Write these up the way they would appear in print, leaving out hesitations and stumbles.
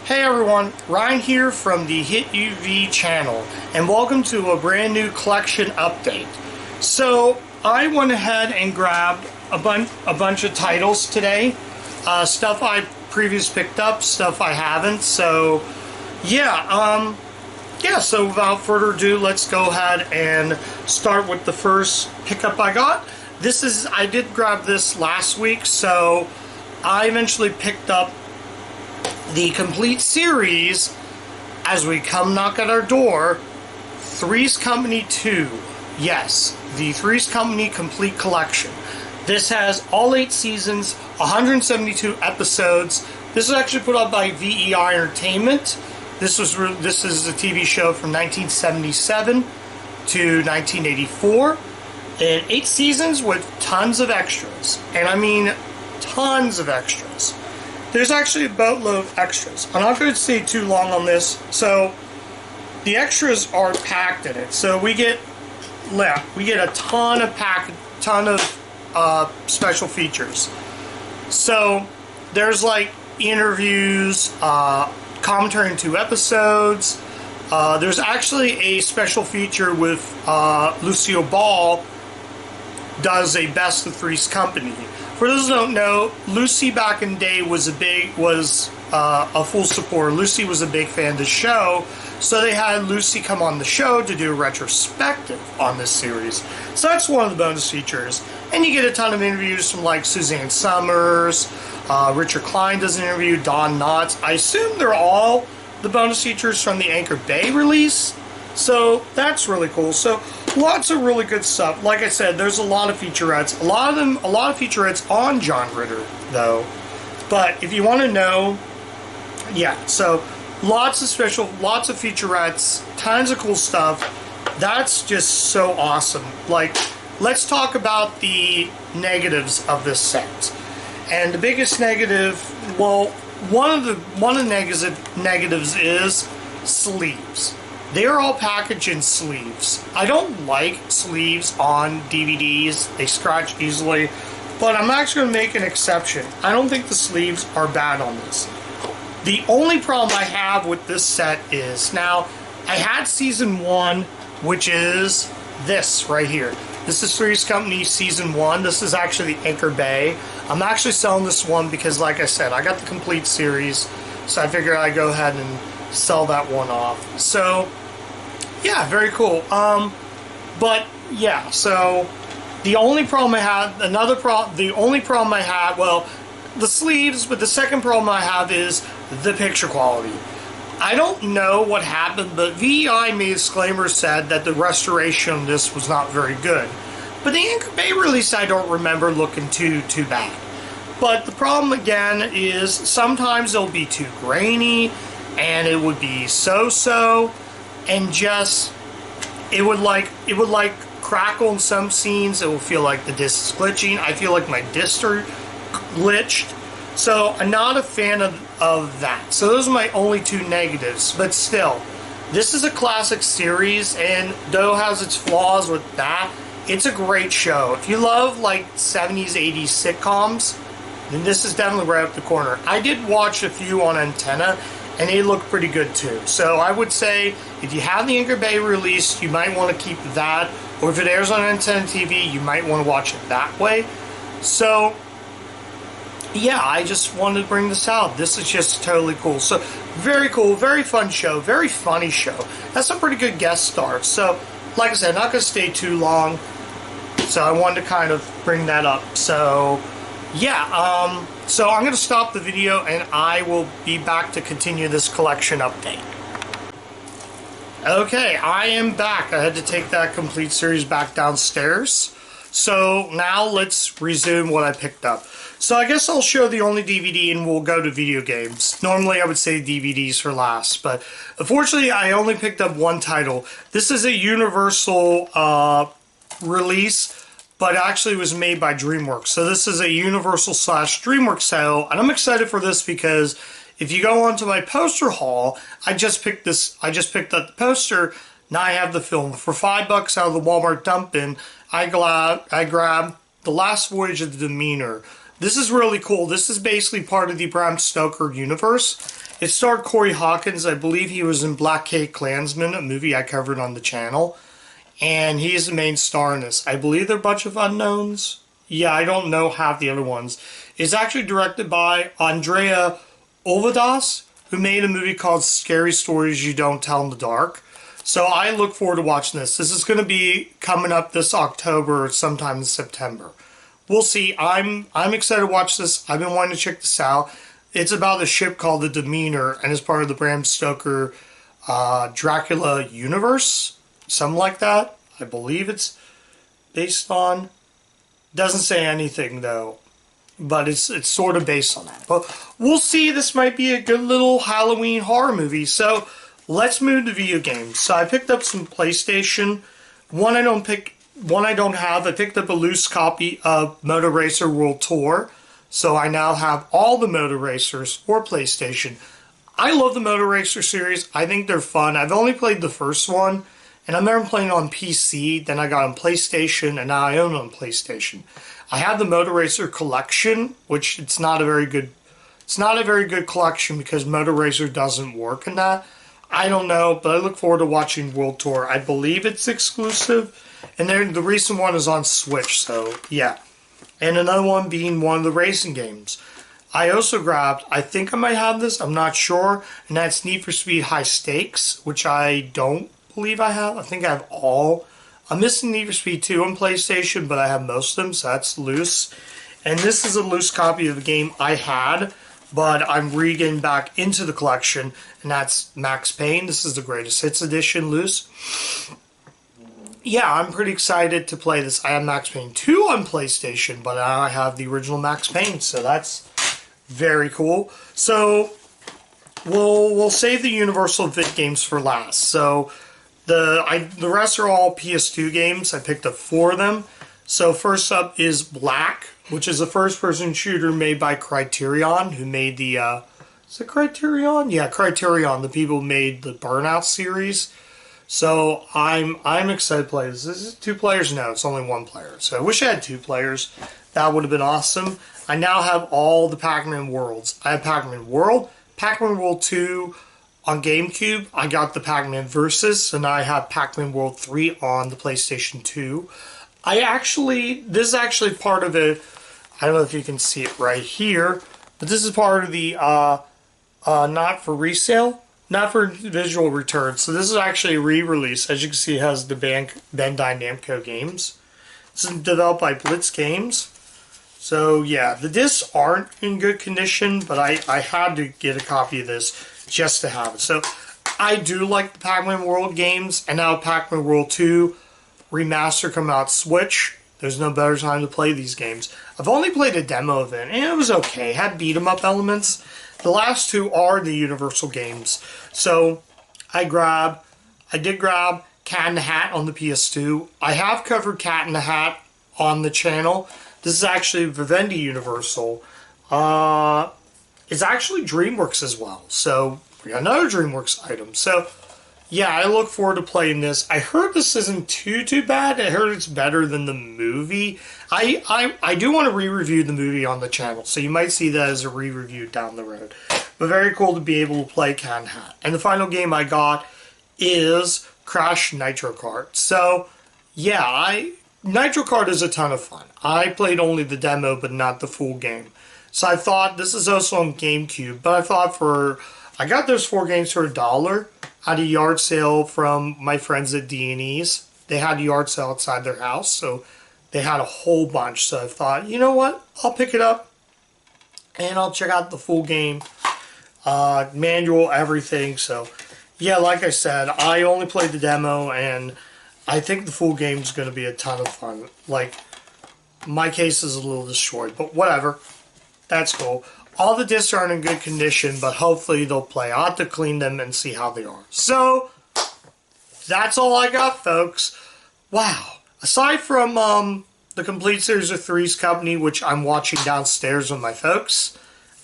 Hey everyone, Ryan here from the Hit UV channel, and welcome to a brand new collection update. So I went ahead and grabbed a bunch of titles today, stuff I previously picked up, stuff I haven't. So yeah, so without further ado, let's go ahead and start with the first pickup I got. I did grab this last week, so I eventually picked up the complete series As We Come Knock at Our Door, Three's Company 2. Yes, the Three's Company complete collection. This has all 8 seasons, 172 episodes. This is actually put out by VEI Entertainment. This is a TV show from 1977 to 1984. And 8 seasons with tons of extras. And I mean tons of extras. There's actually a boatload of extras. I'm not going to stay too long on this. So the extras are packed in it. So we get a ton of special features. So there's like interviews, commentary in 2 episodes. There's actually a special feature with Lucille Ball does a Best of Three's Company. For those who don't know, Lucy back in the day was a full supporter. Lucy was a big fan of the show, so they had Lucy come on the show to do a retrospective on this series. So that's one of the bonus features. And you get a ton of interviews from like Suzanne Summers, Richard Klein does an interview, Don Knotts. I assume they're all the bonus features from the Anchor Bay release. So that's really cool. So lots of really good stuff. Like I said, there's a lot of featurettes. A lot of featurettes on John Ritter, though. But if you want to know, yeah. So lots of featurettes, tons of cool stuff. That's just so awesome. Like, let's talk about the negatives of this set. And the biggest negative, well, one of the negatives is sleeves. They're all packaged in sleeves. I don't like sleeves on DVDs. They scratch easily. But I'm actually going to make an exception. I don't think the sleeves are bad on this. The only problem I have with this set is, now, I had Season 1, which is this right here. This is Three's Company Season 1. This is actually the Anchor Bay. I'm actually selling this one because, like I said, I got the complete series. So I figured I'd go ahead and sell that one off. So yeah, very cool. But yeah, so the only problem I had, well, the sleeves, but the second problem I have is the picture quality. I don't know what happened, but VEI made a disclaimer, said that the restoration of this was not very good. But the Anchor Bay release, I don't remember looking too bad. But the problem again is sometimes it'll be too grainy, and it would be so-so, and just it would like crackle in some scenes. It will feel like the disc is glitching. I feel like my discs are glitched. So I'm not a fan of that. So those are my only 2 negatives. But still, this is a classic series, and though it has its flaws with that, it's a great show. If you love like 70s, 80s sitcoms, then this is definitely right up the corner. I did watch a few on Antenna, and they look pretty good too. So I would say, if you have the Anchor Bay release, you might want to keep that. Or if it airs on Antenna TV, you might want to watch it that way. So yeah, I just wanted to bring this out. This is just totally cool. So very cool, very fun show, very funny show. That's a pretty good guest star. So like I said, not going to stay too long. So I wanted to kind of bring that up. So yeah, so I'm going to stop the video, and I will be back to continue this collection update. Okay, I am back. I had to take that complete series back downstairs. So now let's resume what I picked up. So I guess I'll show the only DVD and we'll go to video games. Normally I would say DVDs for last, but unfortunately I only picked up one title. This is a Universal release, but actually was made by DreamWorks. So this is a Universal / DreamWorks title, and I'm excited for this because if you go onto my poster haul, I just picked up the poster. Now I have the film for $5 out of the Walmart dump bin. I grabbed The Last Voyage of the Demeanor, This is really cool. This is basically part of the Bram Stoker universe. It starred Corey Hawkins. I believe he was in Black Cat Klansman, a movie I covered on the channel. And he is the main star in this. I believe they're a bunch of unknowns. Yeah, I don't know half the other ones. It's actually directed by Andrea Ovadas, who made a movie called Scary Stories You Don't Tell in the Dark. So I look forward to watching this. This is going to be coming up this October, sometime in September. We'll see. I'm excited to watch this. I've been wanting to check this out. It's about a ship called the Demeanor, and it's part of the Bram Stoker Dracula universe. Something like that. I believe it's based on. Doesn't say anything though, but it's sort of based on that. But we'll see. This might be a good little Halloween horror movie. So let's move to video games. So I picked up some PlayStation. One I don't have. I picked up a loose copy of Motor Racer World Tour. So I now have all the Motor Racers for PlayStation. I love the Motor Racer series. I think they're fun. I've only played the first one. And I remember playing on PC, then I got on PlayStation, and now I own it on PlayStation. I have the Motor Racer collection, which it's not a very good collection because Motor Racer doesn't work in that. I don't know, but I look forward to watching World Tour. I believe it's exclusive, and then the recent one is on Switch, so yeah. And another one being one of the racing games. I also grabbed, I think I might have this, I'm not sure, and that's Need for Speed High Stakes, which I don't believe I have. I think I have all. I'm missing Need for Speed 2 on PlayStation, but I have most of them, so that's loose. And this is a loose copy of the game I had, but I'm re-getting back into the collection, and that's Max Payne. This is the Greatest Hits Edition loose. Yeah, I'm pretty excited to play this. I have Max Payne 2 on PlayStation, but now I have the original Max Payne, so that's very cool. So we'll save the Universal Vid games for last. So the rest are all PS2 games. I picked up 4 of them. So first up is Black, which is a first-person shooter made by Criterion, who made the is it Criterion? Yeah, Criterion, the people who made the Burnout series. So I'm excited to play this. This is 2 players? No, it's only 1 player. So I wish I had 2 players. That would have been awesome. I now have all the Pac-Man worlds. I have Pac-Man World, Pac-Man World 2. On GameCube, I got the Pac-Man Versus, and I have Pac-Man World 3 on the PlayStation 2. This is actually part of it. I don't know if you can see it right here, but this is part of the not for resale, not for visual return. So this is actually a re-release. As you can see, it has the Bandai Namco games. This is developed by Blitz Games. So yeah, the discs aren't in good condition, but I had to get a copy of this just to have it. So I do like the Pac-Man World games, and now Pac-Man World 2 Remaster come out Switch. There's no better time to play these games. I've only played a demo of it, and it was okay. It had beat-em-up elements. The last 2 are the Universal games. So I did grab Cat in the Hat on the PS2. I have covered Cat in the Hat on the channel. This is actually Vivendi Universal. It's actually DreamWorks as well. So we got another DreamWorks item. So yeah, I look forward to playing this. I heard this isn't too bad. I heard it's better than the movie. I do want to re-review the movie on the channel, so you might see that as a re-review down the road. But very cool to be able to play Cat in the Hat. And the final game I got is Crash Nitro Kart. So yeah, Nitro Kart is a ton of fun. I played only the demo, but not the full game. So I thought, this is also on GameCube, but I thought I got those 4 games for $1 at a yard sale from my friends at D&E's. They had a yard sale outside their house, so they had a whole bunch. So I thought, you know what, I'll pick it up, and I'll check out the full game, manual, everything. So yeah, like I said, I only played the demo, and I think the full game is going to be a ton of fun. Like, my case is a little destroyed, but whatever. That's cool. All the discs aren't in good condition, but hopefully they'll play. I'll have to clean them and see how they are. So, that's all I got, folks. Wow. Aside from the Complete Series of Threes Company, which I'm watching downstairs with my folks,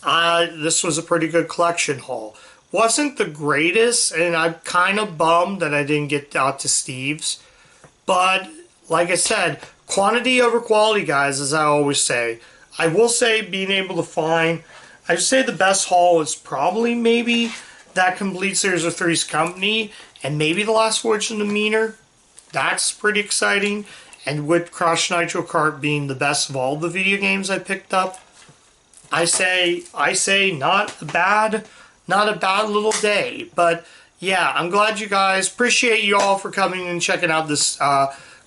this was a pretty good collection haul. Wasn't the greatest, and I'm kind of bummed that I didn't get out to Steve's. But, like I said, quantity over quality, guys, as I always say. I will say being able to find, I'd say the best haul is probably maybe that Complete Series of Three's Company and maybe The Last Voyage of the Demeanor. That's pretty exciting. And with Crash Nitro Kart being the best of all the video games I picked up, I say not a bad little day. But yeah, I'm glad you guys, appreciate you all for coming and checking out this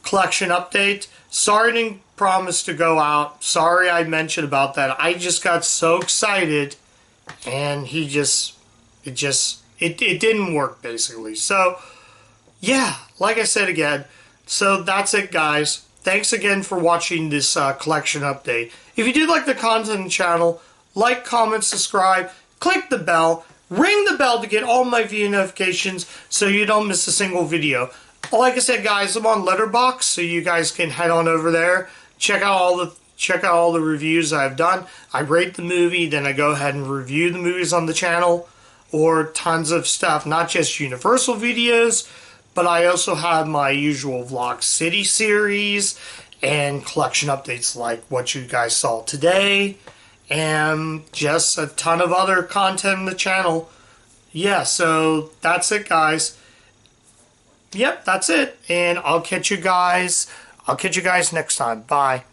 collection update. Sorry I didn't promise to go out. Sorry I mentioned about that. I just got so excited and it didn't work basically. So yeah, like I said again, so that's it guys. Thanks again for watching this collection update. If you did like the content on the channel, like, comment, subscribe, click the bell, ring the bell to get all my video notifications so you don't miss a single video. Like I said guys, I'm on Letterboxd, so you guys can head on over there, check out all the reviews I've done. I rate the movie, then I go ahead and review the movies on the channel, or tons of stuff, not just Universal videos, but I also have my usual Vlog City series and collection updates like what you guys saw today, and just a ton of other content on the channel. Yeah, so that's it guys. Yep, that's it. And I'll catch you guys next time. Bye.